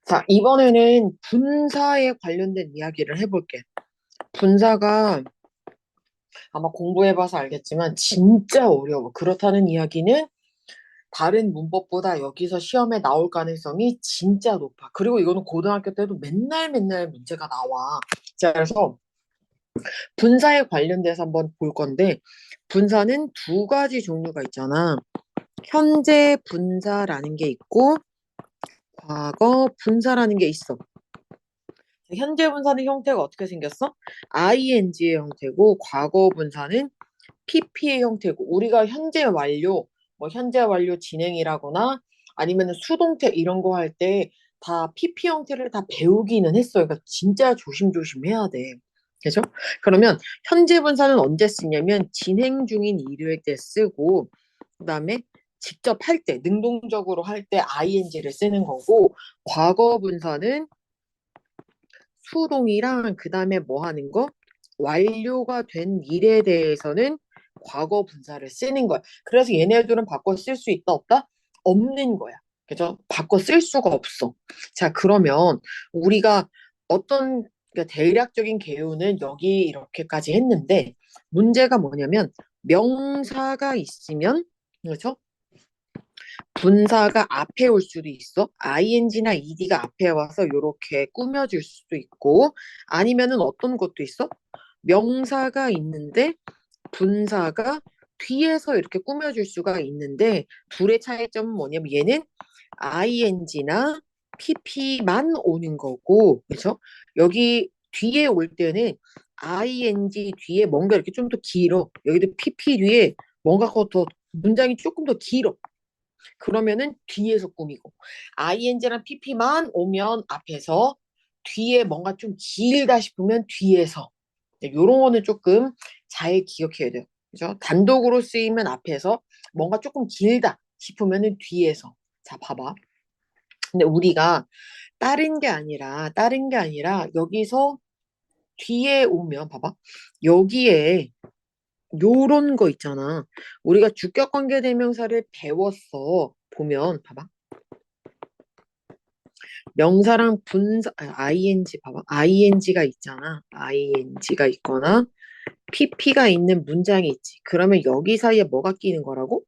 자, 이번에는 분사에 관련된 이야기를 해볼게. 분사가 아마 공부해봐서 알겠지만 진짜 어려워. 그렇다는 이야기는 다른 문법보다 여기서 시험에 나올 가능성이 진짜 높아. 그리고 이거는 고등학교 때도 맨날 맨날 문제가 나와. 자, 그래서 분사에 관련돼서 한번 볼 건데, 분사는 두 가지 종류가 있잖아. 현재 분사라는 게 있고, 과거 분사라는 게 있어. 현재 분사는 형태가 어떻게 생겼어? ing의 형태고 과거 분사는 pp의 형태고 우리가 현재 완료, 뭐 현재 완료 진행이라거나 아니면 수동태 이런 거 할 때 다 pp 형태를 다 배우기는 했어요. 그러니까 진짜 조심조심 해야 돼. 그죠? 그러면 현재 분사는 언제 쓰냐면 진행 중인 일일 때 쓰고 그다음에 직접 할 때, 능동적으로 할 때 ing를 쓰는 거고 과거 분사는 수동이랑 그다음에 뭐 하는 거? 완료가 된 일에 대해서는 과거 분사를 쓰는 거야. 그래서 얘네들은 바꿔 쓸 수 있다 없다? 없는 거야. 그죠? 바꿔 쓸 수가 없어. 자, 그러면 우리가 어떤 그러니까 대략적인 개요는 여기 이렇게까지 했는데 문제가 뭐냐면 명사가 있으면 그렇죠? 분사가 앞에 올 수도 있어. ing나 ed가 앞에 와서 이렇게 꾸며줄 수도 있고 아니면은 어떤 것도 있어? 명사가 있는데 분사가 뒤에서 이렇게 꾸며줄 수가 있는데 둘의 차이점은 뭐냐면 얘는 ing나 pp만 오는 거고 그렇죠? 여기 뒤에 올 때는 ing 뒤에 뭔가 이렇게 좀 더 길어. 여기도 pp 뒤에 뭔가 더 문장이 조금 더 길어. 그러면은 뒤에서 꾸미고 ing랑 pp만 오면 앞에서 뒤에 뭔가 좀 길다 싶으면 뒤에서 요런 거는 조금 잘 기억해야 돼요. 그죠? 단독으로 쓰이면 앞에서 뭔가 조금 길다 싶으면은 뒤에서 자 봐봐. 근데 우리가 다른 게 아니라 여기서 뒤에 오면 봐봐. 여기에 요런 거 있잖아. 우리가 주격관계 대명사를 배웠어. 보면 봐봐. 명사랑 분사, ing 봐봐. ing가 있잖아. ing가 있거나 pp가 있는 문장이 있지. 그러면 여기 사이에 뭐가 끼는 거라고?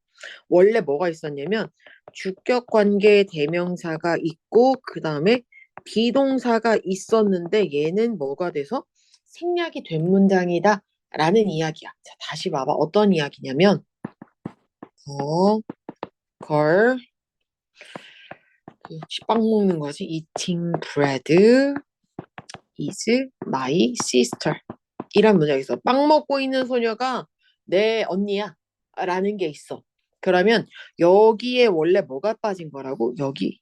원래 뭐가 있었냐면 주격 관계 대명사가 있고 그 다음에 비동사가 있었는데 얘는 뭐가 돼서 생략이 된 문장이다 라는 이야기야. 자, 다시 봐봐. 어떤 이야기냐면 어, 걸 역시 빵 먹는 거지. Eating bread is my sister. 이란 문장이 있어. 빵 먹고 있는 소녀가 내 언니야. 라는 게 있어. 그러면 여기에 원래 뭐가 빠진 거라고? 여기.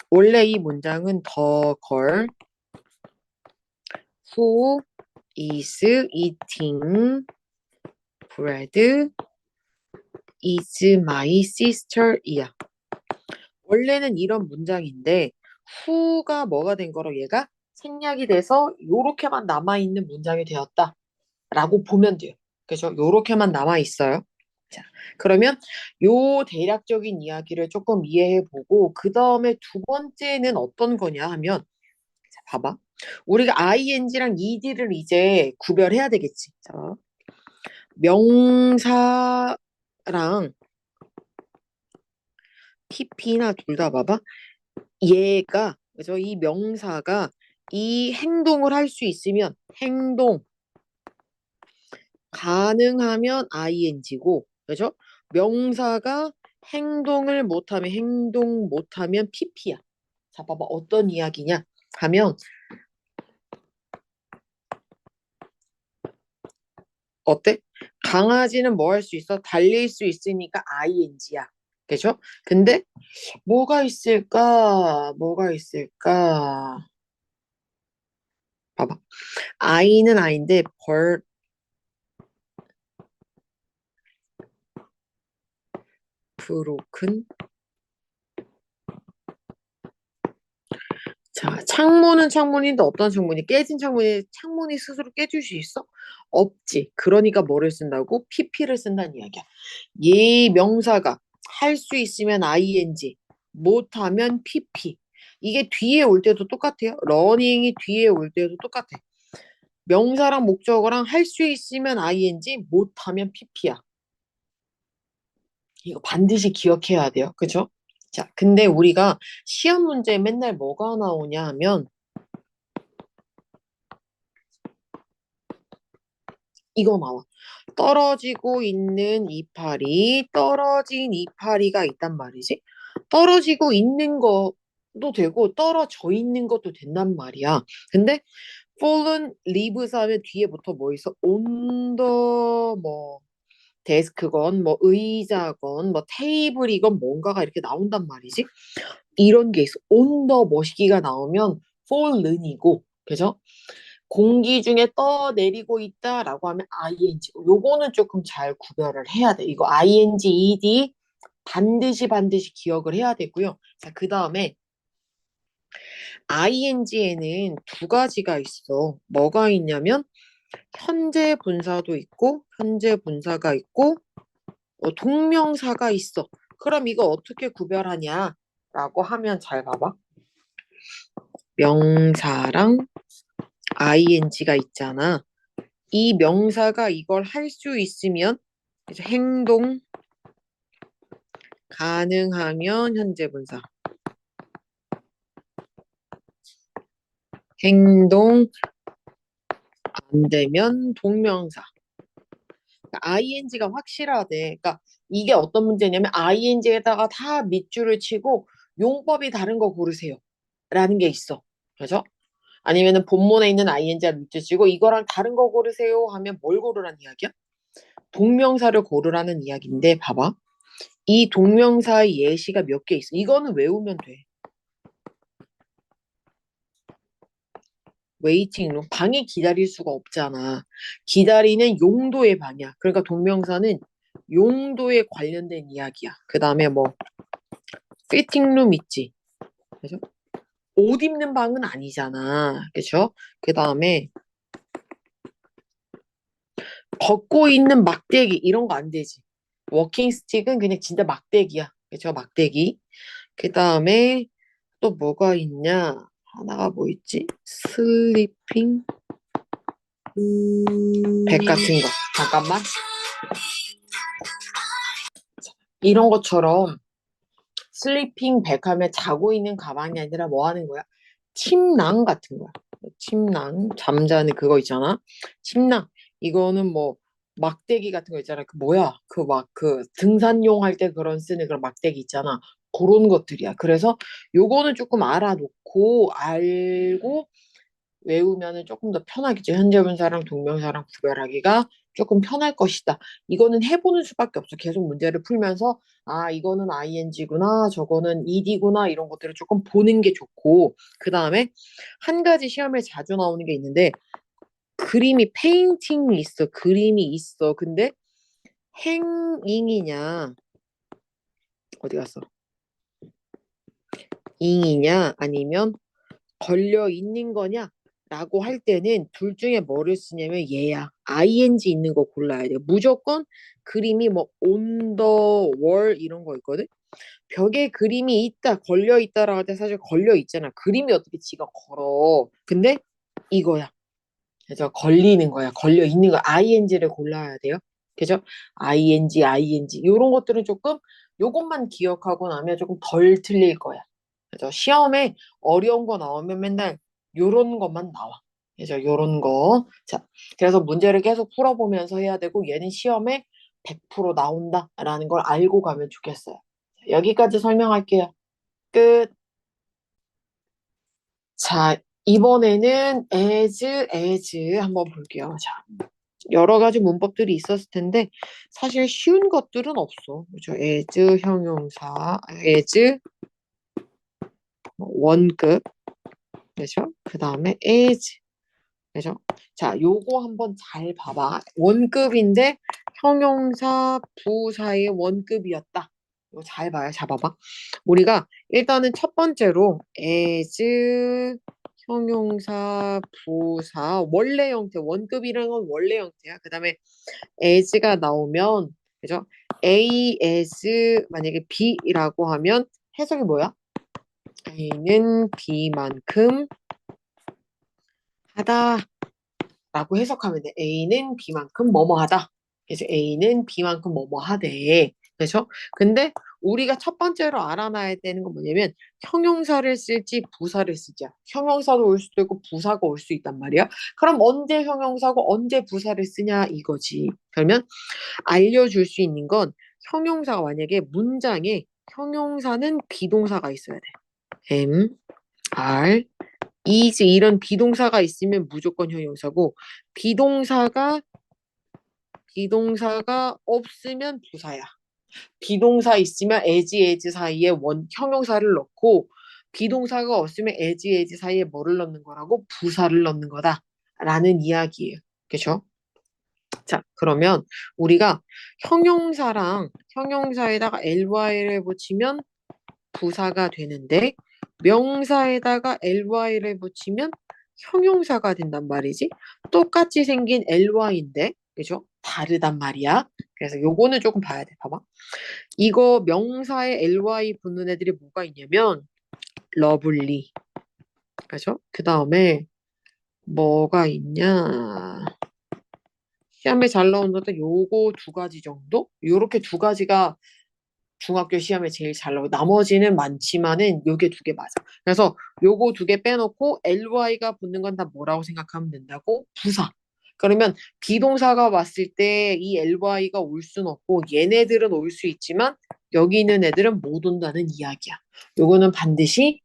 원래 이 문장은 the girl who is eating bread is my sister 이야. 원래는 이런 문장인데 who가 뭐가 된 거로 얘가 생략이 돼서 요렇게만 남아있는 문장이 되었다. 라고 보면 돼요. 그죠? 요렇게만 남아 있어요. 자, 그러면 요 대략적인 이야기를 조금 이해해 보고 그 다음에 두 번째는 어떤 거냐 하면 자, 봐봐. 우리가 ing랑 ed를 이제 구별해야 되겠지. 자, 명사랑 pp나 둘 다 봐봐. 얘가 그죠? 이 명사가 이 행동을 할 수 있으면 행동 가능하면 ing고, 그죠? 명사가 행동 못하면 pp야. 자, 봐봐. 어떤 이야기냐 하면, 어때? 강아지는 뭐 할 수 있어? 달릴 수 있으니까 ing야. 그죠? 근데 뭐가 있을까? 뭐가 있을까? 봐봐. i는 i인데 벌 브로큰 자, 창문은 창문인데 어떤 창문이 깨진 창문이 스스로 깨질 수 있어? 없지. 그러니까 뭐를 쓴다고? pp를 쓴다는 이야기야. 이 명사가 할 수 있으면 ing, 못하면 pp. 이게 뒤에 올 때도 똑같아요. 러닝이 뒤에 올 때도 똑같아. 명사랑 목적어랑 할 수 있으면 ing, 못하면 pp야. 이거 반드시 기억해야 돼요. 그죠? 자, 근데 우리가 시험 문제에 맨날 뭐가 나오냐 하면 이거 나와. 떨어지고 있는 이파리, 떨어진 이파리가 있단 말이지. 떨어지고 있는 것도 되고 떨어져 있는 것도 된단 말이야. 근데 fallen leaves 하면 뒤에부터 뭐 있어? on the 뭐 데스크건 뭐 의자건 뭐 테이블이건 뭔가가 이렇게 나온단 말이지. 이런 게 있어. on the 뭐시기가 나오면 fallen이고, 그죠? 공기 중에 떠내리고 있다라고 하면 ing. 요거는 조금 잘 구별을 해야 돼. 이거 ing, ed 반드시 기억을 해야 되고요. 자, 그 다음에 ing에는 두 가지가 있어. 뭐가 있냐면 현재 분사도 있고 현재 분사가 있고 동명사가 있어. 그럼 이거 어떻게 구별하냐라고 하면 잘 봐봐. 명사랑 ing가 있잖아. 이 명사가 이걸 할 수 있으면 그래서 행동 가능하면 현재 분사. 행동 안 되면 동명사. 그러니까 ing가 확실하대. 그러니까 이게 어떤 문제냐면 ing에다가 다 밑줄을 치고 용법이 다른 거 고르세요. 라는 게 있어. 그죠? 아니면은 본문에 있는 ing를 밑줄 치고 이거랑 다른 거 고르세요 하면 뭘 고르라는 이야기야? 동명사를 고르라는 이야기인데 봐봐. 이 동명사의 예시가 몇 개 있어. 이거는 외우면 돼. 웨이팅룸. 방에 기다릴 수가 없잖아. 기다리는 용도의 방이야. 그러니까 동명사는 용도에 관련된 이야기야. 그 다음에 뭐 피팅룸 있지. 그죠? 옷 입는 방은 아니잖아. 그죠? 그 다음에 걷고 있는 막대기 이런 거 안 되지. 워킹 스틱은 그냥 진짜 막대기야. 그죠? 막대기. 그 다음에 또 뭐가 있냐? 하나가 뭐 있지? 슬리핑 백 같은 거. 잠깐만. 이런 것처럼 슬리핑 백 하면 자고 있는 가방이 아니라 뭐 하는 거야? 침낭 같은 거야. 침낭, 잠자는 그거 있잖아. 침낭. 이거는 뭐 막대기 같은 거 있잖아. 그 뭐야? 그 막 그 등산용 할 때 그런 쓰는 그런 막대기 있잖아. 그런 것들이야. 그래서 요거는 조금 알아놓고 알고 외우면은 조금 더 편하겠죠. 현재분사랑 동명사랑 구별하기가 조금 편할 것이다. 이거는 해보는 수밖에 없어. 계속 문제를 풀면서 아 이거는 ing구나 저거는 ed구나 이런 것들을 조금 보는 게 좋고 그 다음에 한 가지 시험에 자주 나오는 게 있는데 그림이 페인팅이 있어. 그림이 있어. 근데 행잉이냐 어디 갔어? 잉이냐 아니면 걸려 있는 거냐? 라고 할 때는 둘 중에 뭐를 쓰냐면 얘야. ing 있는 거 골라야 돼. 무조건 그림이 뭐 on the wall 이런 거 있거든. 벽에 그림이 있다, 걸려 있다라고 할 때 사실 걸려 있잖아. 그림이 어떻게 지가 걸어. 근데 이거야. 그래서 걸리는 거야. 걸려 있는 거 ing를 골라야 돼요. 그죠? ing 이런 것들은 조금 요것만 기억하고 나면 조금 덜 틀릴 거야. 그죠? 시험에 어려운 거 나오면 맨날 요런 것만 나와. 그죠? 요런 거. 자, 그래서 문제를 계속 풀어보면서 해야 되고 얘는 시험에 100% 나온다라는 걸 알고 가면 좋겠어요. 여기까지 설명할게요. 끝. 자, 이번에는 as 한번 볼게요. 자, 여러 가지 문법들이 있었을 텐데 사실 쉬운 것들은 없어. 그죠? as 형용사, as 원급, 그죠? 그 다음에 as, 그죠? 자, 요거 한번 잘 봐봐. 원급인데 형용사 부사의 원급이었다. 이거 잘 봐요. 잡아봐. 우리가 일단은 첫 번째로 as 형용사 부사 원래 형태 원급이라는 건 원래 형태야. 그 다음에 as가 나오면 그죠? A as 만약에 B라고 하면 해석이 뭐야? A는 B만큼 하다 라고 해석하면 돼. A는 B만큼 뭐뭐 하다. 그래서 A는 B만큼 뭐뭐 하대. 그렇죠? 근데 우리가 첫 번째로 알아놔야 되는 건 뭐냐면 형용사를 쓸지 부사를 쓰지야. 형용사도 올 수도 있고 부사가 올 수 있단 말이야. 그럼 언제 형용사고 언제 부사를 쓰냐 이거지. 그러면 알려줄 수 있는 건 형용사가 만약에 문장에 형용사는 비동사가 있어야 돼. am, are, is 이런 비동사가 있으면 무조건 형용사고 비동사가 없으면 부사야. 비동사 있으면 as 사이에 형용사를 넣고 비동사가 없으면 as 사이에 뭐를 넣는 거라고? 부사를 넣는 거다라는 이야기예요. 그렇죠? 자, 그러면 우리가 형용사에다가 ly를 붙이면 부사가 되는데 명사에다가 ly를 붙이면 형용사가 된단 말이지. 똑같이 생긴 ly인데, 그죠? 다르단 말이야. 그래서 요거는 조금 봐야 돼. 봐봐. 이거 명사에 ly 붙는 애들이 뭐가 있냐면 lovely, 그죠? 그 다음에 뭐가 있냐? 시험에 잘 나오는 것도 요거 두 가지 정도? 요렇게 두 가지가 중학교 시험에 제일 잘 나오고 나머지는 많지만은 요게 두 개 맞아. 그래서 요거 두 개 빼놓고 ly가 붙는 건 다 뭐라고 생각하면 된다고? 부사. 그러면 비동사가 왔을 때 이 ly가 올 수는 없고 얘네들은 올 수 있지만 여기 있는 애들은 못 온다는 이야기야. 요거는 반드시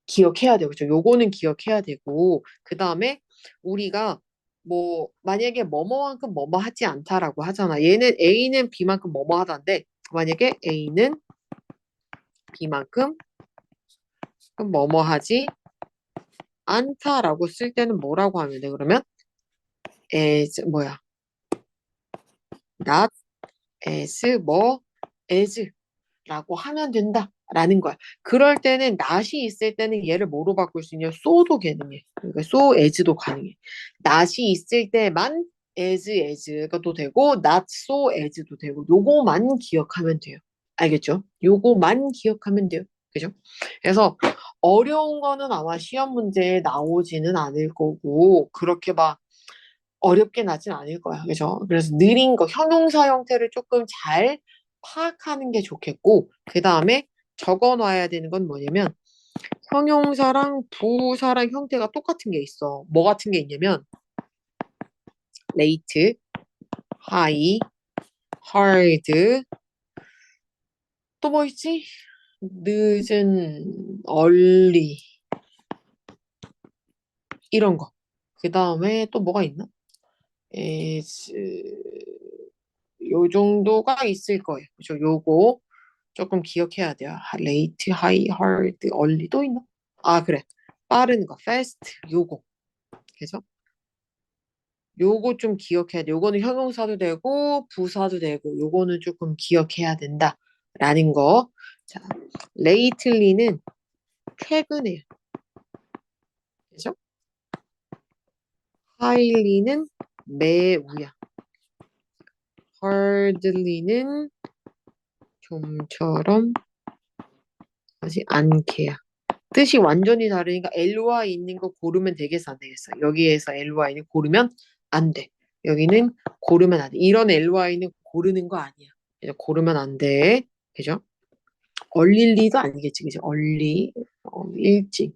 기억해야 되고, 그죠? 요거는 기억해야 되고, 그 다음에 우리가 뭐 만약에 뭐뭐만큼 뭐뭐 하지 않다라고 하잖아. 얘는 A는 B만큼 뭐뭐 하다인데 만약에 A는 B만큼 뭐뭐 하지 않다라고 쓸 때는 뭐라고 하면 돼? 그러면 as 뭐야? not as 뭐 as 라고 하면 된다라는 거야. 그럴 때는 not이 있을 때는 얘를 뭐로 바꿀 수 있냐? so도 가능해. 그러니까 so as도 가능해. not이 있을 때만 as가 또 되고 not so as도 되고 요거만 기억하면 돼요. 알겠죠? 요거만 기억하면 돼요. 그죠? 그래서 어려운 거는 아마 시험 문제에 나오지는 않을 거고 그렇게 막 어렵게 나진 않을 거야. 그죠? 그래서 느린 거, 형용사 형태를 조금 잘 파악하는 게 좋겠고, 그 다음에 적어 놔야 되는 건 뭐냐면, 형용사랑 부사랑 형태가 똑같은 게 있어. 뭐 같은 게 있냐면, late, high, hard, 또 뭐 있지? 늦은, early, 이런 거. 그 다음에 또 뭐가 있나? is, 요 정도가 있을 거예요. 그죠? 요거 조금 기억해야 돼요. late, high, hard, early 또 있나? 아, 그래. 빠른 거, fast, 요거. 그래서 요거 좀 기억해야 돼. 요거는 형용사도 되고 부사도 되고 요거는 조금 기억해야 된다라는 거. 자, lately는 최근에. 그죠? highly는 매우야. hardly는 좀처럼 하지 않게야. 뜻이 완전히 다르니까 ly 있는 거 고르면 되겠어 안 되겠어? 여기에서 ly는 고르면 안 돼. 여기는 고르면 안 돼. 이런 ly는 고르는 거 아니야. 그래서 고르면 안 돼. 그죠? 얼릴리도 아니겠지. 그죠? 일찍.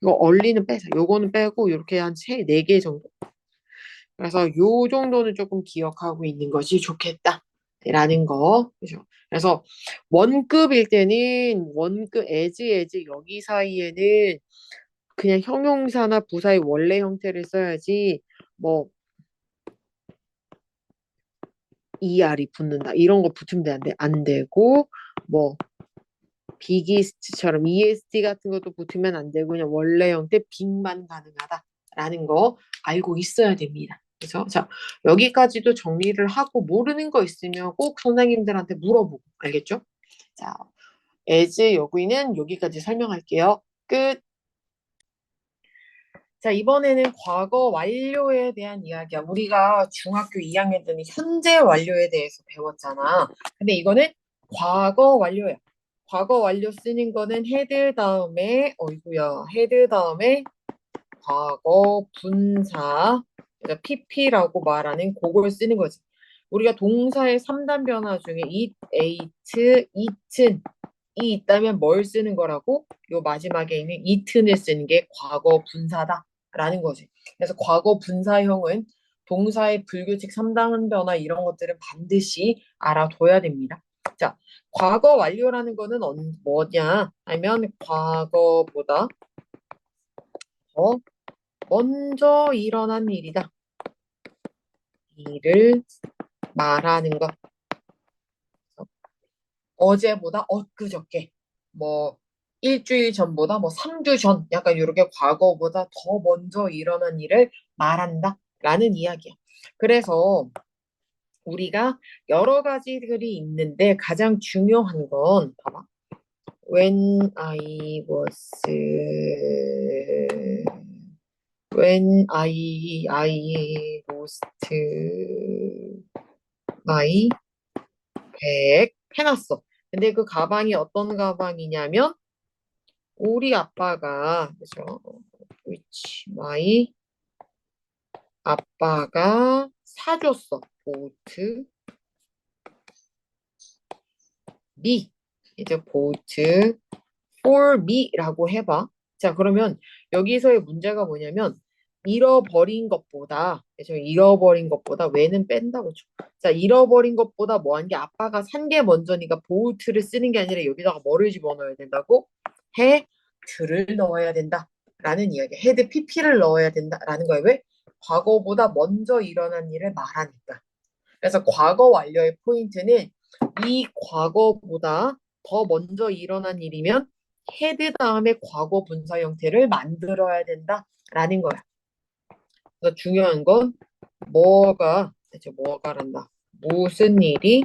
이거 얼리는 빼서 요거는 빼고 이렇게 한 네 개 정도. 그래서 요 정도는 조금 기억하고 있는 것이 좋겠다. 라는 거. 그죠? 그래서 원급일 때는 원급 as 여기 사이에는 그냥 형용사나 부사의 원래 형태를 써야지 뭐 er이 붙는다 이런 거 붙으면 안 되고 뭐 비기스트처럼 est 같은 것도 붙으면 안 되고 그냥 원래 형태 빅만 가능하다라는 거 알고 있어야 됩니다. 그래서 자 여기까지도 정리를 하고 모르는 거 있으면 꼭 선생님들한테 물어보고 알겠죠? 자 as 여기는 여기까지 설명할게요. 끝. 자, 이번에는 과거 완료에 대한 이야기야. 우리가 중학교 2학년 때는 현재 완료에 대해서 배웠잖아. 근데 이거는 과거 완료야. 과거 완료 쓰는 거는 헤드 다음에, 어이구야, 헤드 다음에 과거 분사, 그러니까 PP라고 말하는 그걸 쓰는 거지. 우리가 동사의 3단 변화 중에 it, ate, eaten 이 있다면 뭘 쓰는 거라고? 요 마지막에 있는 eaten을 쓰는 게 과거 분사다라는 거지. 그래서 과거 분사형은 동사의 불규칙 3단 변화 이런 것들은 반드시 알아둬야 됩니다. 자, 과거 완료라는 거는 뭐냐 하면 과거보다 더 먼저 일어난 일이다. 일을 말하는 것. 어제보다 엊그저께, 뭐 일주일 전보다 뭐 3주 전, 약간 이렇게 과거보다 더 먼저 일어난 일을 말한다 라는 이야기야. 그래서 우리가 여러 가지들이 있는데 가장 중요한 건 봐봐. When I was I lost my bag 해놨어. 근데 그 가방이 어떤 가방이냐면 우리 아빠가 그죠? which my 아빠가 사줬어. bought me. 이제 bought for me라고 해봐. 자, 그러면 여기서의 문제가 뭐냐면 잃어버린 것보다 그죠? 잃어버린 것보다 왜는 뺀다고 쳐. 자, 잃어버린 것보다 뭐한 게 아빠가 산 게 먼저니까 bought를 쓰는 게 아니라 여기다가 뭐를 집어넣어야 된다고? had를 넣어야 된다라는 이야기. had pp를 넣어야 된다라는 거예요. 왜? 과거보다 먼저 일어난 일을 말하니까. 그래서 과거 완료의 포인트는 이 과거보다 더 먼저 일어난 일이면 had 다음에 과거 분사 형태를 만들어야 된다라는 거야. 그래서 중요한 건 뭐가 대체 뭐가란다. 무슨 일이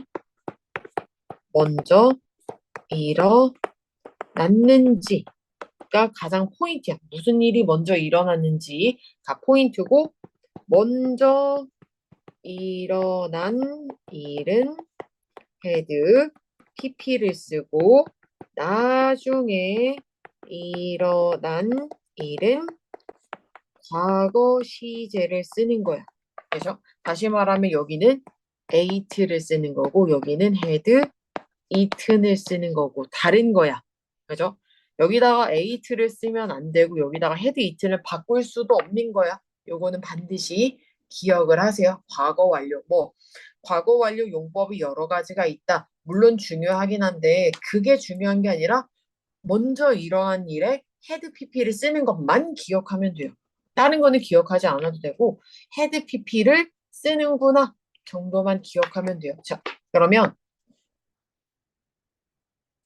먼저 일어났는지가 가장 포인트야. 무슨 일이 먼저 일어났는지가 포인트고 먼저 일어난 일은 had pp를 쓰고 나중에 일어난 일은 과거 시제를 쓰는 거야. 그래서 다시 말하면 여기는 ate를 쓰는 거고 여기는 had eaten을 쓰는 거고 다른 거야. 그죠? 여기다가 ate를 쓰면 안 되고 여기다가 had eaten을 바꿀 수도 없는 거야. 요거는 반드시 기억을 하세요. 과거 완료. 뭐 과거 완료 용법이 여러 가지가 있다. 물론 중요하긴 한데 그게 중요한 게 아니라 먼저 일어난 일에 had pp를 쓰는 것만 기억하면 돼요. 다른 거는 기억하지 않아도 되고 had pp를 쓰는구나 정도만 기억하면 돼요. 자, 그러면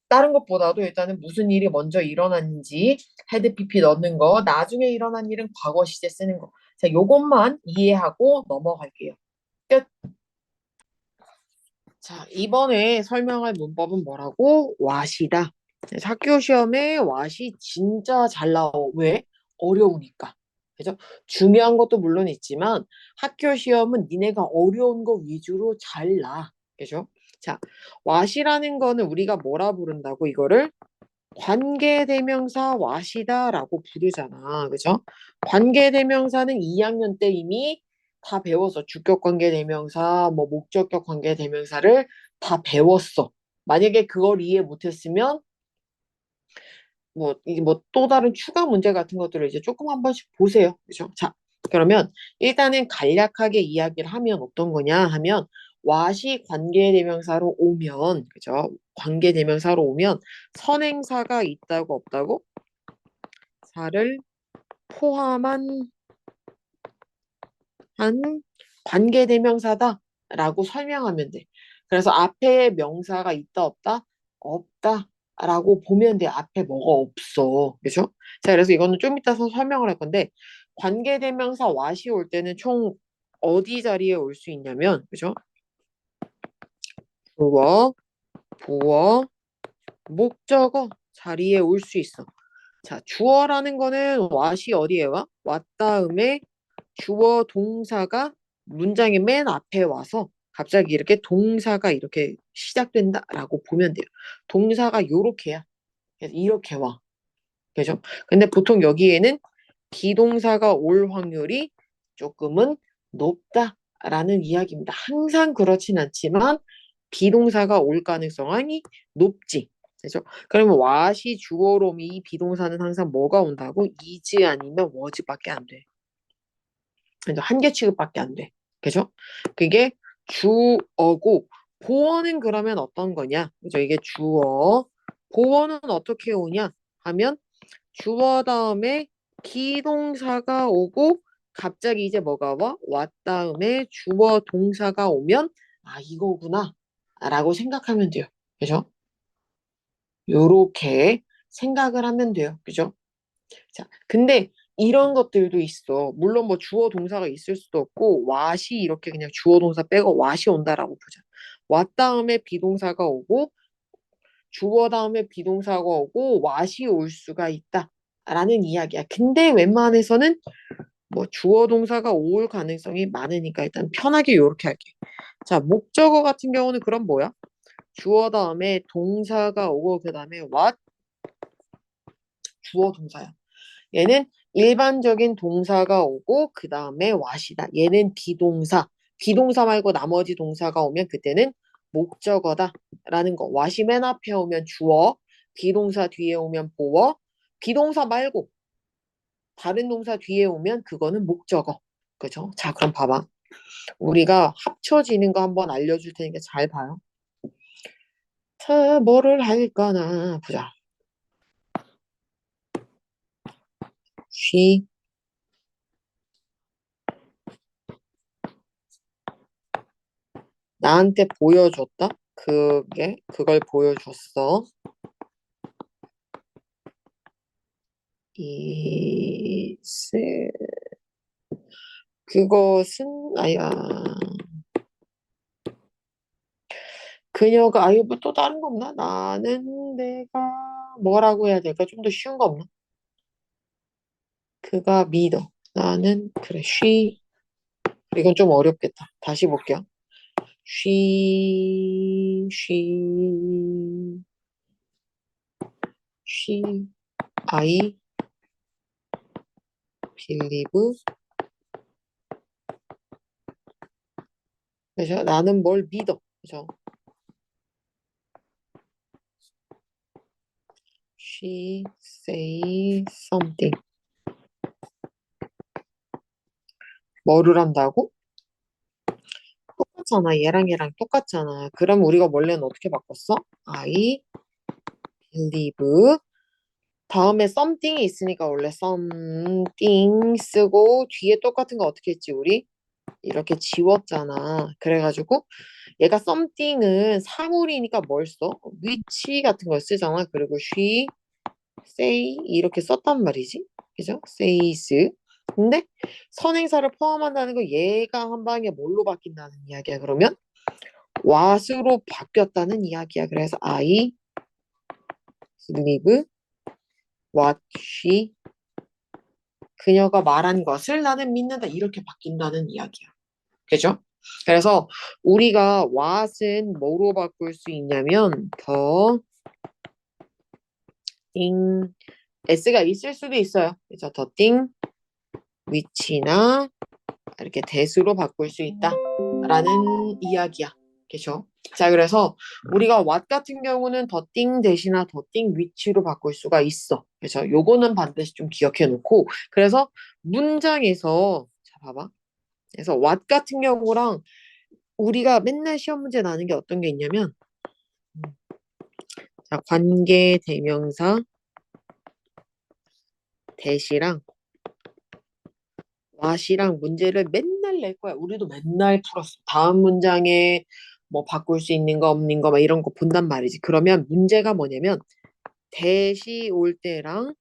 다른 것보다도 일단은 무슨 일이 먼저 일어났는지 had pp 넣는 거, 나중에 일어난 일은 과거 시제 쓰는 거. 자, 요것만 이해하고 넘어갈게요. 끝. 자, 이번에 설명할 문법은 뭐라고? what이다. 학교 시험에 what이 진짜 잘 나와. 왜? 어려우니까. 그죠? 중요한 것도 물론 있지만 학교 시험은 니네가 어려운 거 위주로 잘 나. 그죠? 자, what이라는 거는 우리가 뭐라 부른다고 이거를? 관계대명사 what이다라고 부르잖아. 그죠? 관계대명사는 2학년 때 이미 다 배웠어. 주격관계대명사, 뭐 목적격 관계대명사를 다 배웠어. 만약에 그걸 이해 못했으면 뭐 이게 뭐 또 다른 추가 문제 같은 것들을 이제 조금 한 번씩 보세요. 그죠? 자, 그러면 일단은 간략하게 이야기를 하면 어떤 거냐 하면 what이 관계대명사로 오면 그죠? 관계대명사로 오면 선행사가 있다고 없다고? 사를 포함한 한 관계대명사다라고 설명하면 돼. 그래서 앞에 명사가 있다 없다? 없다라고 보면 돼. 앞에 뭐가 없어. 그죠? 자, 그래서 이거는 좀 이따서 설명을 할 건데 관계대명사 what이 올 때는 총 어디 자리에 올 수 있냐면 그죠? 주어, 보어, 목적어 자리에 올 수 있어. 자, 주어라는 거는 what이 어디에 와? 왔 다음에 주어 동사가 문장의 맨 앞에 와서 갑자기 이렇게 동사가 이렇게 시작된다라고 보면 돼요. 동사가 요렇게야. 그래서 이렇게 와. 그죠? 근데 보통 여기에는 비동사가 올 확률이 조금은 높다라는 이야기입니다. 항상 그렇진 않지만 비동사가 올 가능성이 높지. 그죠? 그러면 what이 주어로 오면 이 비동사는 항상 뭐가 온다고? is 아니면 was밖에 안 돼. 그래서 한 개 취급밖에 안 돼. 그죠? 그게 주어고 보어는 그러면 어떤 거냐? 그죠? 이게 주어. 보어는 어떻게 오냐? 하면 주어 다음에 기동사가 오고 갑자기 이제 뭐가 와? 왔 다음에 주어 동사가 오면 아 이거구나 라고 생각하면 돼요. 그죠? 요렇게 생각을 하면 돼요. 그죠? 자, 근데 이런 것들도 있어. 물론 뭐 주어 동사가 있을 수도 없고 what이 이렇게 그냥 주어 동사 빼고 what이 온다라고 보자. what 다음에 비동사가 오고 주어 다음에 비동사가 오고 what이 올 수가 있다라는 이야기야. 근데 웬만해서는 뭐 주어 동사가 올 가능성이 많으니까 일단 편하게 이렇게 할게. 자, 목적어 같은 경우는 그럼 뭐야? 주어 다음에 동사가 오고 그 다음에 what 주어 동사야. 얘는 일반적인 동사가 오고 그 다음에 what이다. 얘는 비동사. 비동사 말고 나머지 동사가 오면 그때는 목적어다 라는 거. what이 맨 앞에 오면 주어, 비동사 뒤에 오면 보어, 비동사 말고 다른 동사 뒤에 오면 그거는 목적어. 그죠? 자, 그럼 봐봐. 우리가 합쳐지는 거 한번 알려줄 테니까 잘 봐요. 자, 뭐를 할까나 보자. she 나한테 보여줬다? 그걸 보여줬어. is 그것은 아야 그녀가 아유 뭐또 다른 거 없나? 나는 내가 뭐라고 해야 될까? 좀 더 쉬운 거 없나? 그가 믿어. 나는 그래 she 이건 좀 어렵겠다. 다시 볼게요. she I believe 그죠? 나는 뭘 믿어. 그죠? she say something 뭐를 한다고? 똑같잖아. 얘랑 똑같잖아. 그럼 우리가 원래는 어떻게 바꿨어? I believe. 다음에 something이 있으니까 원래 something 쓰고 뒤에 똑같은 거 어떻게 했지 우리? 이렇게 지웠잖아. 그래가지고 얘가 something은 사물이니까 뭘 써? which 같은 걸 쓰잖아. 그리고 she, say 이렇게 썼단 말이지. 그죠? says. 근데 선행사를 포함한다는 거 얘가 한 방에 뭘로 바뀐다는 이야기야. 그러면 what으로 바뀌었다는 이야기야. 그래서 I believe what she 그녀가 말한 것을 나는 믿는다. 이렇게 바뀐다는 이야기야. 그죠? 그래서 우리가 what은 뭐로 바꿀 수 있냐면 더 띵, s가 있을 수도 있어요. 그죠? 더 띵, which나 이렇게 대수로 바꿀 수 있다라는 이야기야. 그죠? 자, 그래서 우리가 what 같은 경우는 더 띵 대신이나 더 띵 which로 바꿀 수가 있어. 그래서 요거는 반드시 좀 기억해 놓고 그래서 문장에서 자, 봐봐. 그래서 what 같은 경우랑 우리가 맨날 시험 문제 나는 게 어떤 게 있냐면 자, 관계 대명사 대시랑 what이랑 문제를 맨날 낼 거야. 우리도 맨날 풀었어. 다음 문장에 뭐 바꿀 수 있는 거 없는 거 막 이런 거 본단 말이지. 그러면 문제가 뭐냐면 대시 올 때랑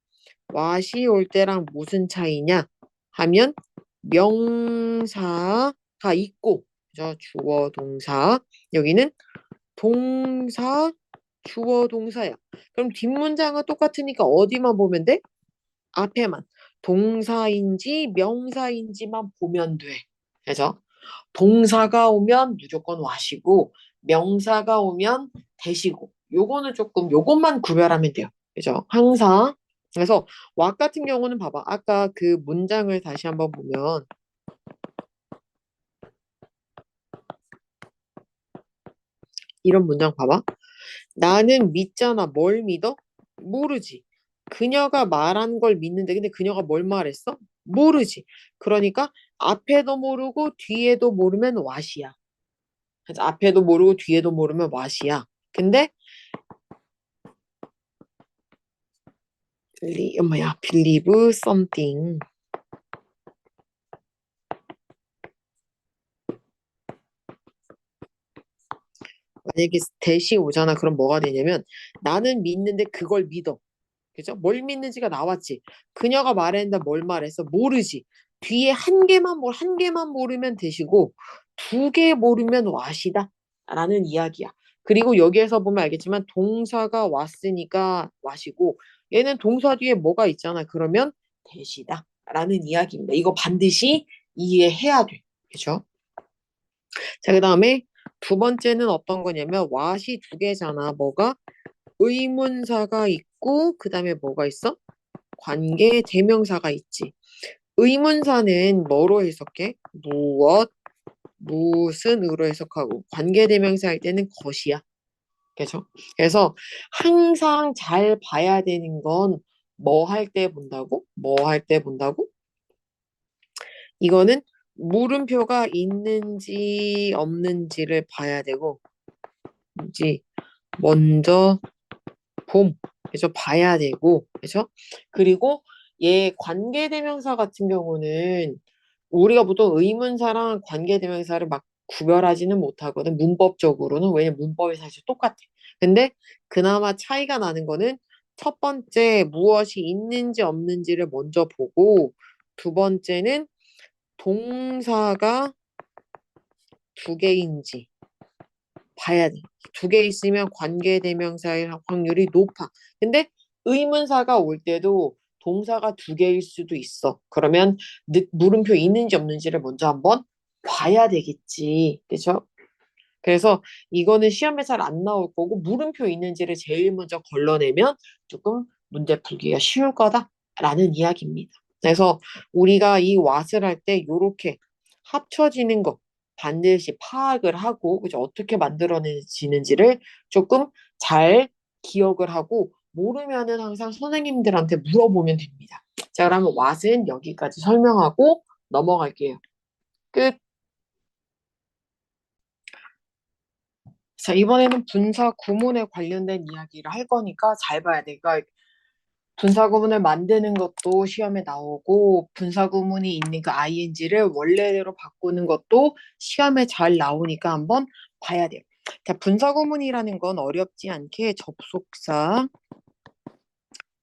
what이 올 때랑 무슨 차이냐 하면 명사가 있고 그죠? 주어 동사 여기는 동사 주어 동사야. 그럼 뒷문장은 똑같으니까 어디만 보면 돼? 앞에만 동사인지 명사인지만 보면 돼. 그죠? 동사가 오면 무조건 와시고 명사가 오면 대시고 요거는 조금 요것만 구별하면 돼요. 그죠? 항상. 그래서 와 같은 경우는 봐봐. 아까 그 문장을 다시 한번 보면 이런 문장 봐봐. 나는 믿잖아. 뭘 믿어? 모르지. 그녀가 말한 걸 믿는데 근데 그녀가 뭘 말했어? 모르지. 그러니까 앞에도 모르고 뒤에도 모르면 왓이야. 그래서 앞에도 모르고 뒤에도 모르면 왓이야. 근데 뭐야? believe something. 만약에 대시 오잖아. 그럼 뭐가 되냐면 나는 믿는데 그걸 믿어. 그죠? 뭘 믿는지가 나왔지. 그녀가 말했는데 뭘 말했어? 모르지. 뒤에 한 개만 모르면 되시고 두 개 모르면 와시다. 라는 이야기야. 그리고 여기에서 보면 알겠지만 동사가 왔으니까 와시고 얘는 동사 뒤에 뭐가 있잖아. 그러면 되시다. 라는 이야기입니다. 이거 반드시 이해해야 돼. 그죠? 자, 그 다음에 두 번째는 어떤 거냐면 what이 두 개잖아. 뭐가? 의문사가 있고 그 다음에 뭐가 있어? 관계 대명사가 있지. 의문사는 뭐로 해석해? 무엇, 무슨으로 해석하고 관계 대명사 할 때는 것이야. 그죠? 그래서 항상 잘 봐야 되는 건 뭐 할 때 본다고? 뭐 할 때 본다고? 이거는 물음표가 있는지 없는지를 봐야 되고 이제 먼저 그래서 봐야 되고, 그래서 그리고 얘 관계대명사 같은 경우는 우리가 보통 의문사랑 관계대명사를 막 구별하지는 못하거든. 문법적으로는 왜냐면 문법이 사실 똑같아. 근데 그나마 차이가 나는 거는 첫 번째 무엇이 있는지 없는지를 먼저 보고 두 번째는 동사가 두 개인지 봐야 돼. 두 개 있으면 관계대명사의 확률이 높아. 근데 의문사가 올 때도 동사가 두 개일 수도 있어. 그러면 물음표 있는지 없는지를 먼저 한번 봐야 되겠지. 그죠? 그래서 이거는 시험에 잘 안 나올 거고 물음표 있는지를 제일 먼저 걸러내면 조금 문제 풀기가 쉬울 거다라는 이야기입니다. 그래서 우리가 이 왓을 할 때 이렇게 합쳐지는 거 반드시 파악을 하고 그죠? 어떻게 만들어지는지를 조금 잘 기억을 하고 모르면은 항상 선생님들한테 물어보면 됩니다. 자, 그러면 왓은 여기까지 설명하고 넘어갈게요. 끝. 자, 이번에는 분사 구문에 관련된 이야기를 할 거니까 잘 봐야 돼. 그러니까 분사 구문을 만드는 것도 시험에 나오고 분사 구문이 있는 그 ing를 원래대로 바꾸는 것도 시험에 잘 나오니까 한번 봐야 돼요. 자, 분사 구문이라는 건 어렵지 않게 접속사,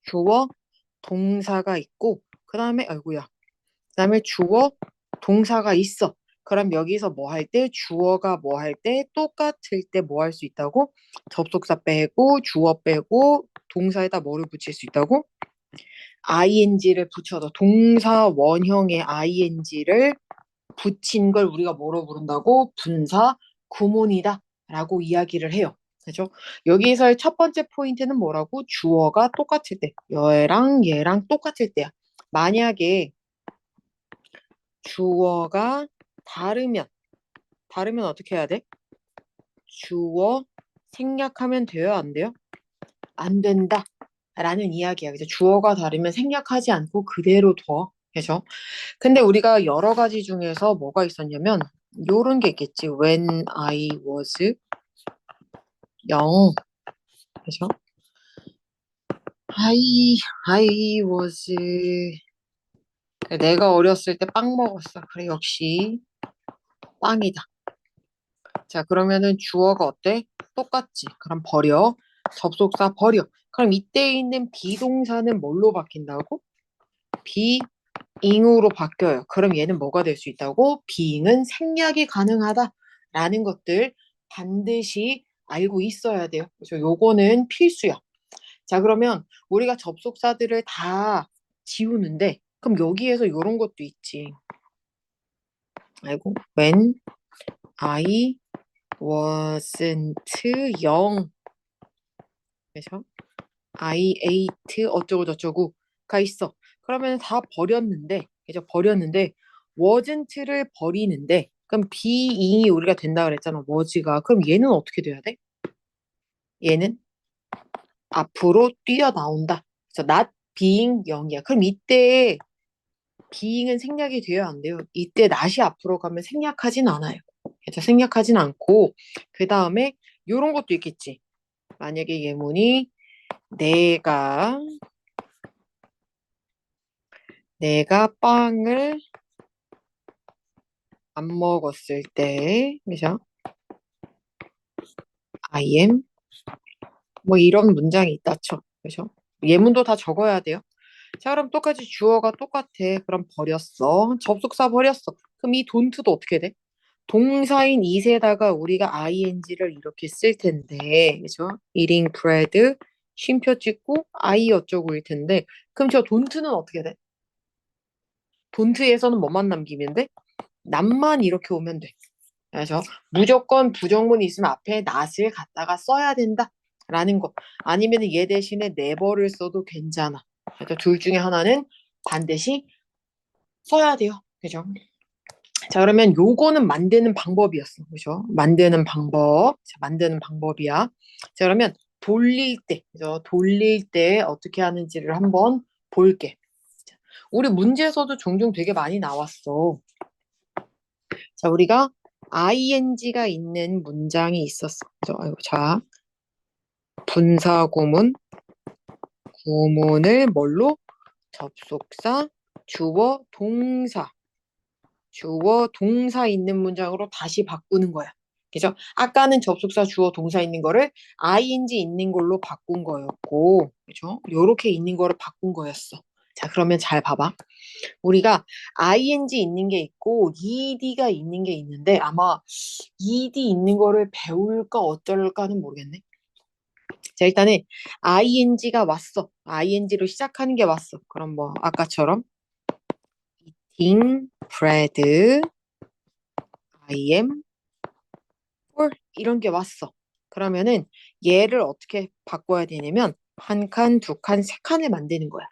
주어, 동사가 있고 그다음에 아이고야. 그다음에 주어, 동사가 있어. 그럼 여기서 뭐 할 때, 주어가 뭐 할 때, 똑같을 때 뭐 할 수 있다고? 접속사 빼고, 주어 빼고, 동사에다 뭐를 붙일 수 있다고? ing를 붙여서 동사 원형의 ing를 붙인 걸 우리가 뭐로 부른다고? 분사 구문이다 라고 이야기를 해요. 그죠? 여기서의 첫 번째 포인트는 뭐라고? 주어가 똑같을 때. 얘랑 똑같을 때야. 만약에 주어가 다르면 어떻게 해야 돼? 주어 생략하면 돼요, 안 돼요? 안 된다. 라는 이야기야. 그죠? 주어가 다르면 생략하지 않고 그대로 둬. 그죠? 근데 우리가 여러 가지 중에서 뭐가 있었냐면 요런 게 있겠지. When I was young. 그죠? I was 내가 어렸을 때 빵 먹었어. 그래, 역시 빵이다. 자, 그러면은 주어가 어때? 똑같지. 그럼 버려. 접속사 버려. 그럼 이때 있는 비동사는 뭘로 바뀐다고? being으로 바뀌어요. 그럼 얘는 뭐가 될 수 있다고? being은 생략이 가능하다라는 것들 반드시 알고 있어야 돼요. 그래서 요거는 필수야. 자, 그러면 우리가 접속사들을 다 지우는데 그럼 여기에서 요런 것도 있지. 아이고, when I wasn't young. 그래서 I ate 어쩌고 저쩌고가 있어. 그러면 다 버렸는데, 그죠? 버렸는데 wasn't를 버리는데, 그럼 being이 우리가 된다 그랬잖아. was가. 그럼 얘는 어떻게 돼야 돼? 얘는 앞으로 뛰어나온다. 그래서 not being young이야. 그럼 이때 being은 생략이 돼야 안 돼요. 이때 not이 앞으로 가면 생략하진 않아요. 그래서 생략하진 않고 그 다음에 요런 것도 있겠지. 만약에 예문이 내가 빵을 안 먹었을 때, 그죠? I am 뭐 이런 문장이 있다 쳐. 그죠? 예문도 다 적어야 돼요. 자, 그럼 똑같이 주어가 똑같아. 그럼 버렸어. 접속사 버렸어. 그럼 이 don't도 어떻게 돼? 동사인 it에다가 우리가 ing를 이렇게 쓸 텐데, 그죠? eating bread, 쉼표 찍고 I 어쩌고일 텐데, 그럼 저 don't는 어떻게 돼? don't에서는 뭐만 남기면 돼? 남만 이렇게 오면 돼. 그래서 무조건 부정문이 있으면 앞에 not을 갖다가 써야 된다라는 거. 아니면 얘 대신에 never를 써도 괜찮아. 그래서 둘 중에 하나는 반드시 써야 돼요. 그죠? 자, 그러면 요거는 만드는 방법이었어. 그죠? 만드는 방법. 자, 만드는 방법이야. 자, 그러면 돌릴 때, 그죠? 돌릴 때 어떻게 하는지를 한번 볼게. 자, 우리 문제에서도 종종 되게 많이 나왔어. 자, 우리가 ing가 있는 문장이 있었어. 그죠? 아이고, 자, 분사구문, 구문을 뭘로? 접속사, 주어, 동사 있는 문장으로 다시 바꾸는 거야. 그죠? 아까는 접속사, 주어, 동사 있는 거를 ing 있는 걸로 바꾼 거였고, 그죠? 요렇게 있는 거를 바꾼 거였어. 자, 그러면 잘 봐봐. 우리가 ing 있는 게 있고 ed가 있는 게 있는데 아마 ed 있는 거를 배울까 어쩔까는 모르겠네. 자, 일단은 ing가 왔어. ing로 시작하는 게 왔어. 그럼 뭐 아까처럼 eating bread, I am full 이런 게 왔어. 그러면은 얘를 어떻게 바꿔야 되냐면 한 칸, 두 칸, 세 칸을 만드는 거야.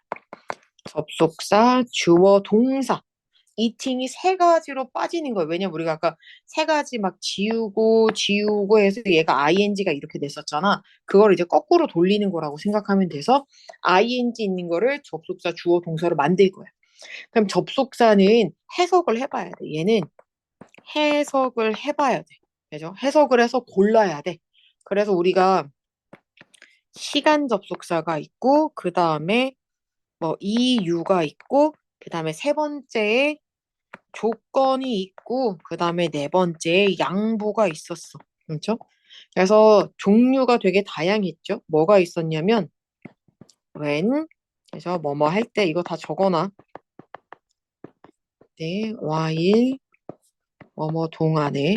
접속사, 주어, 동사. 이팅이 세 가지로 빠지는 거예요. 왜냐면 우리가 아까 세 가지 막 지우고 해서 얘가 ing가 이렇게 됐었잖아. 그걸 이제 거꾸로 돌리는 거라고 생각하면 돼서 ing 있는 거를 접속사, 주어, 동사로 만들 거야. 그럼 접속사는 해석을 해봐야 돼. 얘는 해석을 해봐야 돼. 그죠? 해석을 해서 골라야 돼. 그래서 우리가 시간 접속사가 있고 그 다음에 뭐 이유가 있고 그 다음에 세 번째에 조건이 있고 그 다음에 네 번째에 양보가 있었어. 그렇죠? 그래서 종류가 되게 다양했죠. 뭐가 있었냐면 when 그래서 뭐뭐 할 때 이거 다 적어놔. 네, while 뭐뭐 동안에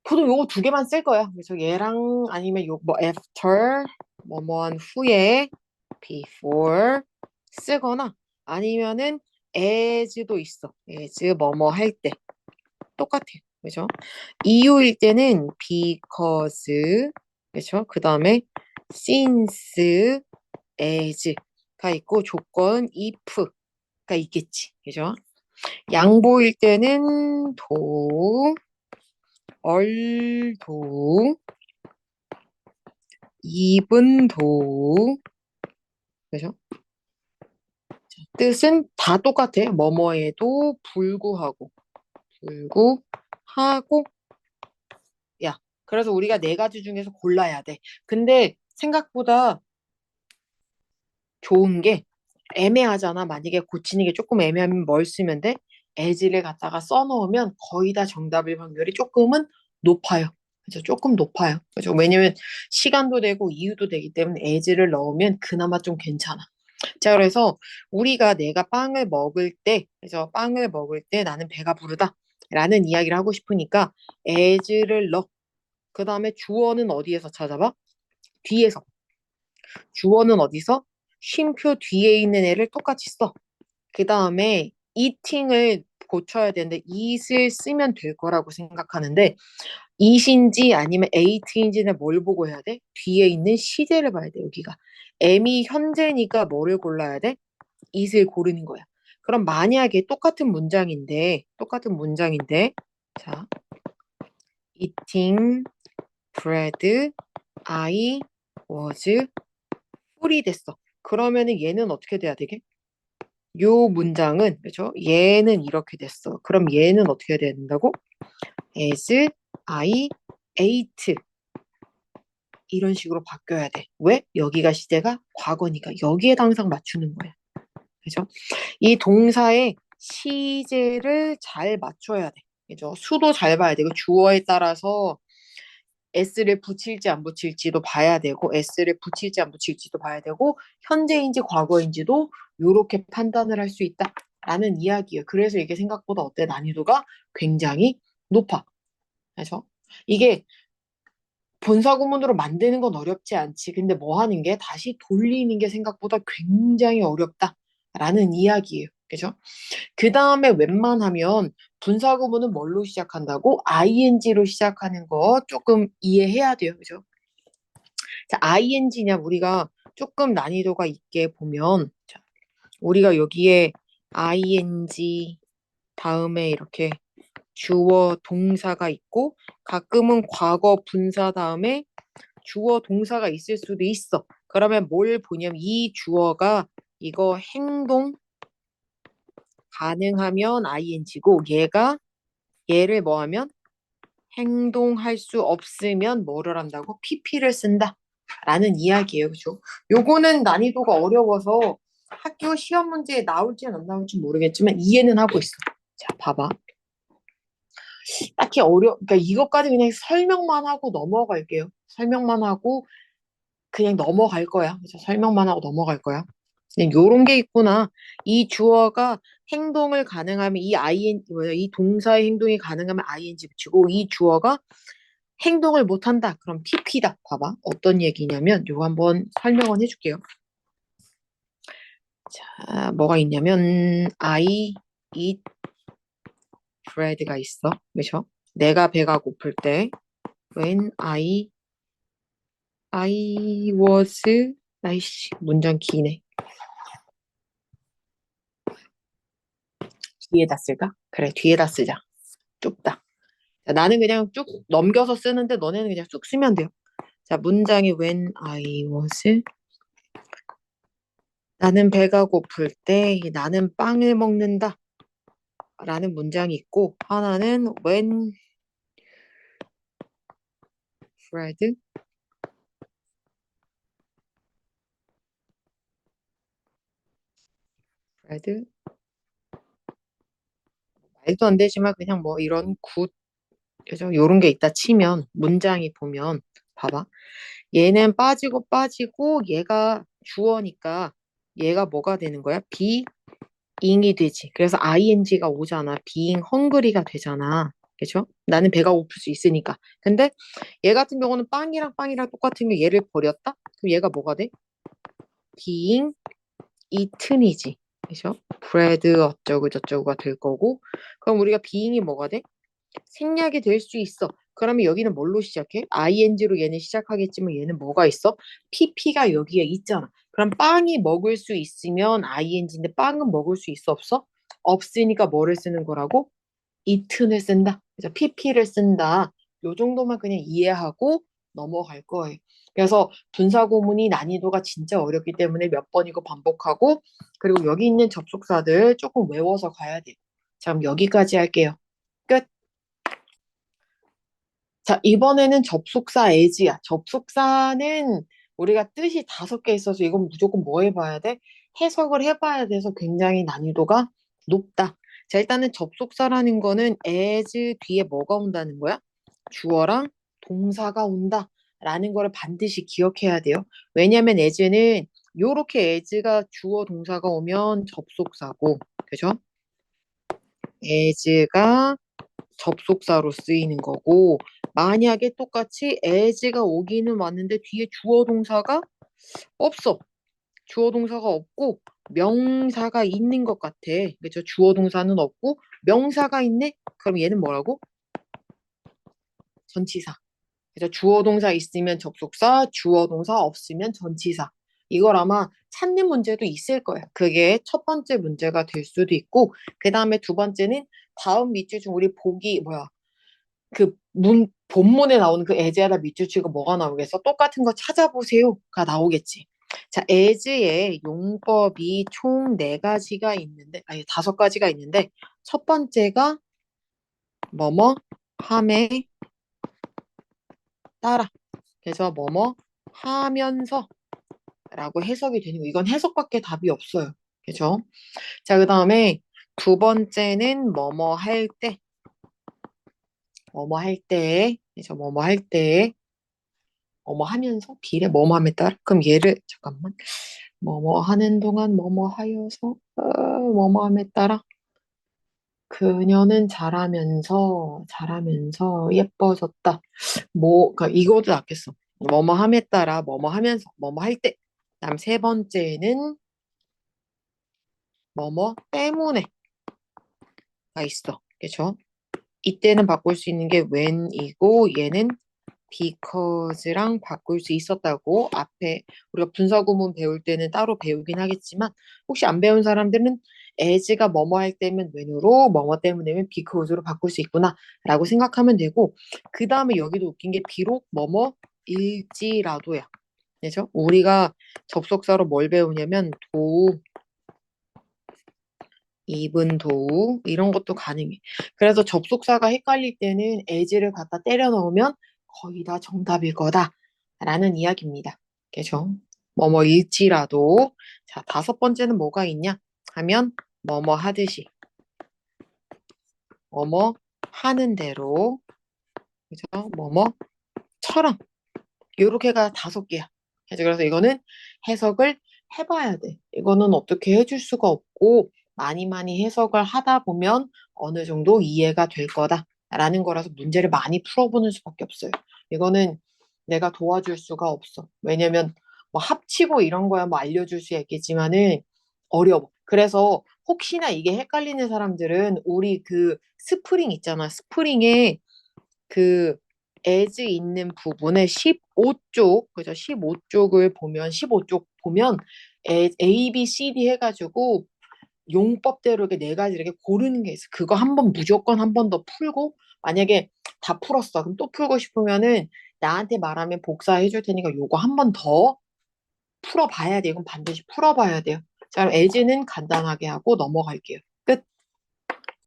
보통 요거 두 개만 쓸 거야. 그래서 얘랑 아니면 요 뭐 after 뭐뭐한 후에 before 쓰거나 아니면은 as도 있어. as 뭐뭐 할 때 똑같아요. 그죠? 이유일 때는 because 그죠? 그 다음에 since as가 있고 조건 if가 있겠지. 그죠? 양보일 때는 although eventhough 그죠? 뜻은 다 똑같아. 뭐뭐에도 불구하고 야. 그래서 우리가 네 가지 중에서 골라야 돼. 근데 생각보다 좋은 게 애매하잖아. 만약에 고치는 게 조금 애매하면 뭘 쓰면 돼? as를 갖다가 써놓으면 거의 다 정답일 확률이 조금은 높아요. 그죠? 조금 높아요. 그죠? 왜냐면 시간도 되고 이유도 되기 때문에 as를 넣으면 그나마 좀 괜찮아. 자, 그래서 우리가 내가 빵을 먹을 때, 그래서 빵을 먹을 때 나는 배가 부르다. 라는 이야기를 하고 싶으니까 as를 넣어. 그 다음에 주어는 어디에서 찾아봐? 뒤에서. 주어는 어디서? 쉼표 뒤에 있는 애를 똑같이 써. 그 다음에 eating을 고쳐야 되는데 eat을 쓰면 될 거라고 생각하는데 eat인지 아니면 ate인지는 뭘 보고 해야 돼? 뒤에 있는 시제를 봐야 돼, 여기가. M이 현재니까 뭐를 골라야 돼? eat을 고르는 거야. 그럼 만약에 똑같은 문장인데 자, eating bread I was full이 됐어. 그러면은 얘는 어떻게 돼야 되게? 요 문장은 그죠? 얘는 이렇게 됐어. 그럼 얘는 어떻게 돼야 된다고? as I ate 이런 식으로 바뀌어야 돼. 왜? 여기가 시제가 과거니까 여기에다 항상 맞추는 거야. 그죠? 이 동사의 시제를 잘 맞춰야 돼. 그죠? 수도 잘 봐야 되고 주어에 따라서 s를 붙일지 안 붙일지도 봐야 되고 s를 붙일지 안 붙일지도 봐야 되고 현재인지 과거인지도 이렇게 판단을 할 수 있다라는 이야기예요. 그래서 이게 생각보다 어때? 난이도가 굉장히 높아. 그래서 이게 본사 구문으로 만드는 건 어렵지 않지. 근데 뭐 하는 게 다시 돌리는 게 생각보다 굉장히 어렵다라는 이야기예요. 그죠? 그 다음에 웬만하면 분사 구문은 뭘로 시작한다고? ing로 시작하는 거 조금 이해해야 돼요. 그죠? 자, ing냐 우리가 조금 난이도가 있게 보면 자, 우리가 여기에 ing 다음에 이렇게 주어 동사가 있고 가끔은 과거 분사 다음에 주어 동사가 있을 수도 있어. 그러면 뭘 보냐면 이 주어가 이거 행동 가능하면 ing고 얘를 뭐 하면 행동할 수 없으면 뭐를 한다고? pp를 쓴다. 라는 이야기예요. 그죠? 요거는 난이도가 어려워서 학교 시험 문제에 나올지는 안 나올지 모르겠지만 이해는 하고 있어. 자, 봐봐. 딱히 그러니까 이것까지 그냥 설명만 하고 넘어갈게요. 설명만 하고 그냥 넘어갈 거야. 그죠? 설명만 하고 넘어갈 거야. 그냥 요런 게 있구나. 이 주어가 행동을 가능하면 이 동사의 행동이 가능하면 ing 붙이고 이 주어가 행동을 못 한다. 그럼 pp다. 봐봐. 어떤 얘기냐면 요거 한번 설명을 해줄게요. 자, 뭐가 있냐면 I eat bread가 있어. 그죠? 내가 배가 고플 때 when I was 아이씨 문장 기네. 뒤에다 쓸까? 그래 뒤에다 쓰자. 좁다. 자, 나는 그냥 쭉 넘겨서 쓰는데 너네는 그냥 쭉 쓰면 돼요. 자, 문장이 when I was 나는 배가 고플 때 나는 빵을 먹는다 라는 문장이 있고 하나는 when bread 말도 안 되지만 그냥 뭐 이런 그죠? 요런 게 있다 치면 문장이 보면 봐봐. 얘는 빠지고 얘가 주어니까 얘가 뭐가 되는 거야? being이 되지. 그래서 ing가 오잖아. being hungry가 되잖아. 그죠? 나는 배가 고플 수 있으니까. 근데 얘 같은 경우는 빵이랑 똑같은 게 얘를 버렸다? 그럼 얘가 뭐가 돼? being eaten이지. 그죠? bread 어쩌고 저쩌고가 될 거고. 그럼 우리가 being이 뭐가 돼? 생략이 될 수 있어. 그러면 여기는 뭘로 시작해? ing로 얘는 시작하겠지만 얘는 뭐가 있어? pp가 여기에 있잖아. 그럼 빵이 먹을 수 있으면 ing인데 빵은 먹을 수 있어 없어? 없으니까 뭐를 쓰는 거라고? eaten을 쓴다. 그래서 pp를 쓴다. 요 정도만 그냥 이해하고 넘어갈 거예요. 그래서 분사구문이 난이도가 진짜 어렵기 때문에 몇 번이고 반복하고 그리고 여기 있는 접속사들 조금 외워서 가야 돼요. 자, 그럼 여기까지 할게요. 끝. 자, 이번에는 접속사 as야. 접속사는 우리가 뜻이 5개 있어서 이건 무조건 뭐 해봐야 돼? 해석을 해봐야 돼서 굉장히 난이도가 높다. 자, 일단은 접속사라는 거는 as 뒤에 뭐가 온다는 거야? 주어랑 동사가 온다. 라는 거를 반드시 기억해야 돼요. 왜냐면 as는 요렇게 as가 주어 동사가 오면 접속사고, 그죠? as가 접속사로 쓰이는 거고 만약에 똑같이 as가 오기는 왔는데 뒤에 주어 동사가 없어. 주어 동사가 없고 명사가 있는 것 같아. 그죠? 주어 동사는 없고 명사가 있네? 그럼 얘는 뭐라고? 전치사. 그래서 주어 동사 있으면 접속사, 주어 동사 없으면 전치사. 이걸 아마 찾는 문제도 있을 거야. 그게 첫 번째 문제가 될 수도 있고, 그 다음에 두 번째는 다음 밑줄 중 우리 보기, 뭐야, 본문에 나오는 그 as하다 밑줄 치고 뭐가 나오겠어? 똑같은 거 찾아보세요가 나오겠지. 자, as의 용법이 총 네 가지가 있는데, 아니, 다섯 가지가 있는데, 첫 번째가 뭐뭐 함에 따라. 그래서 뭐뭐 하면서 라고 해석이 되는 거. 이건 해석밖에 답이 없어요. 그죠? 자, 그 다음에 두 번째는 뭐뭐 할 때, 뭐뭐 할 때, 그래서 뭐뭐 할 때, 뭐뭐 하면서 비례 뭐뭐 함에 따라. 그럼 얘를 잠깐만. 뭐뭐 하는 동안 뭐뭐 하여서 뭐뭐 함에 따라 그녀는 잘하면서 예뻐졌다. 뭐, 그러니까 이거도 낫겠어. 뭐뭐 함에 따라 뭐뭐 하면서 뭐뭐 할 때. 그다음 세 번째는 뭐뭐 때문에가 있어. 그죠? 이때는 바꿀 수 있는 게 when이고 얘는 because랑 바꿀 수 있었다고 앞에 우리가 분사구문 배울 때는 따로 배우긴 하겠지만 혹시 안 배운 사람들은 as가 뭐뭐 할 때면 when으로 뭐뭐 때문에면 because로 바꿀 수 있구나 라고 생각하면 되고 그 다음에 여기도 웃긴 게 비록 뭐뭐일지라도야. 그죠? 우리가 접속사로 뭘 배우냐면 도, 입은 도우 이런 것도 가능해. 그래서 접속사가 헷갈릴 때는 as를 갖다 때려 넣으면 거의 다 정답일 거다라는 이야기입니다. 그죠? 뭐뭐일지라도 자 다섯 번째는 뭐가 있냐 하면 뭐뭐 하듯이 뭐뭐 하는 대로 그죠? 뭐뭐처럼 요렇게가 다섯 개야. 그래서 이거는 해석을 해봐야 돼. 이거는 어떻게 해줄 수가 없고 많이 많이 해석을 하다 보면 어느 정도 이해가 될 거다라는 거라서 문제를 많이 풀어보는 수밖에 없어요. 이거는 내가 도와줄 수가 없어. 왜냐면 뭐 합치고 이런 거야 뭐 알려줄 수 있겠지만은 어려워. 그래서 혹시나 이게 헷갈리는 사람들은 우리 그 스프링 있잖아. 스프링에 그 as 있는 부분에 15쪽, 그죠? 15쪽을 보면 15쪽 보면 A, B, C, D 해가지고 용법대로 이렇게 네 가지 이렇게 고르는 게 있어. 그거 한 번 무조건 한 번 더 풀고 만약에 다 풀었어. 그럼 또 풀고 싶으면은 나한테 말하면 복사해 줄 테니까 요거 한 번 더 풀어봐야 돼. 이건 반드시 풀어봐야 돼요. 자, 그럼 as는 간단하게 하고 넘어갈게요.